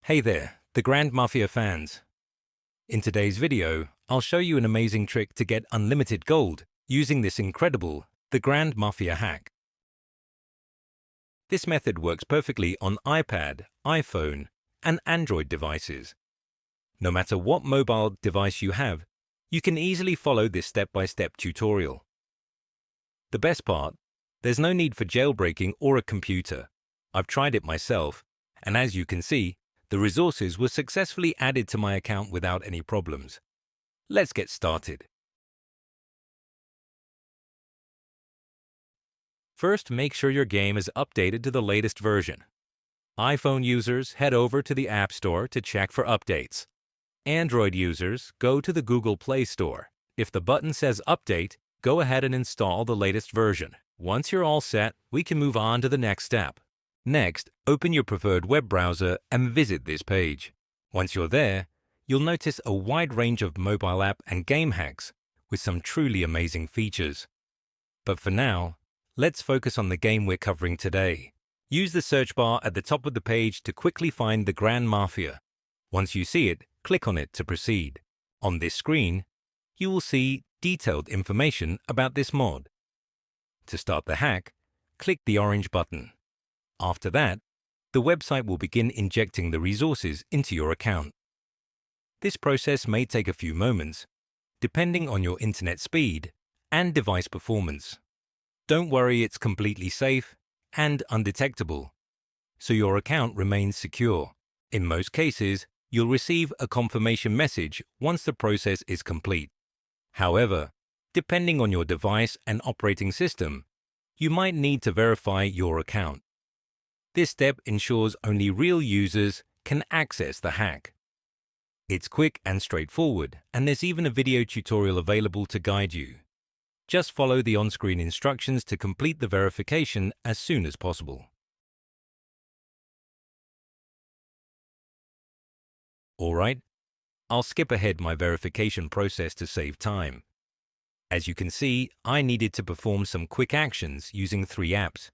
Hey there, the Grand Mafia fans. In today's video, I'll show you an amazing trick to get unlimited gold using this incredible, the Grand Mafia Hack. This method works perfectly on iPad, iPhone, and Android devices. No matter what mobile device you have, you can easily follow this step-by-step tutorial. The best part, there's no need for jailbreaking or a computer. I've tried it myself, and as you can see, the resources were successfully added to my account without any problems. Let's get started. First, make sure your game is updated to the latest version. iPhone users head over to the App Store to check for updates. Android users go to the Google Play Store. If the button says Update, go ahead and install the latest version. Once you're all set, we can move on to the next step. Next, open your preferred web browser and visit this page. Once you're there, you'll notice a wide range of mobile app and game hacks with some truly amazing features. But for now, let's focus on the game we're covering today. Use the search bar at the top of the page to quickly find the Grand Mafia. Once you see it, click on it to proceed. On this screen, you will see detailed information about this mod. To start the hack, click the orange button. After that, the website will begin injecting the resources into your account. This process may take a few moments, depending on your internet speed and device performance. Don't worry, it's completely safe and undetectable, so your account remains secure. In most cases, you'll receive a confirmation message once the process is complete. However, depending on your device and operating system, you might need to verify your account. This step ensures only real users can access the hack. It's quick and straightforward, and there's even a video tutorial available to guide you. Just follow the on-screen instructions to complete the verification as soon as possible. Alright, I'll skip ahead my verification process to save time. As you can see, I needed to perform some quick actions using 3 apps.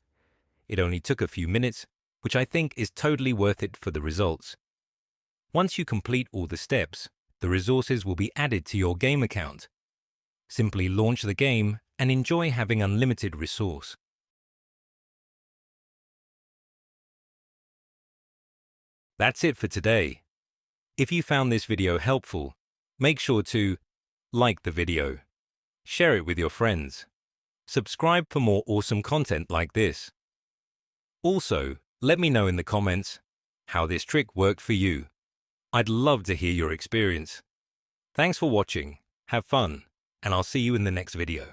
It only took a few minutes, which I think is totally worth it for the results. Once you complete all the steps, the resources will be added to your game account. Simply launch the game and enjoy having unlimited resource. That's it for today. If you found this video helpful, make sure to like the video, share it with your friends, subscribe for more awesome content like this. Also, let me know in the comments how this trick worked for you. I'd love to hear your experience. Thanks for watching, have fun, and I'll see you in the next video.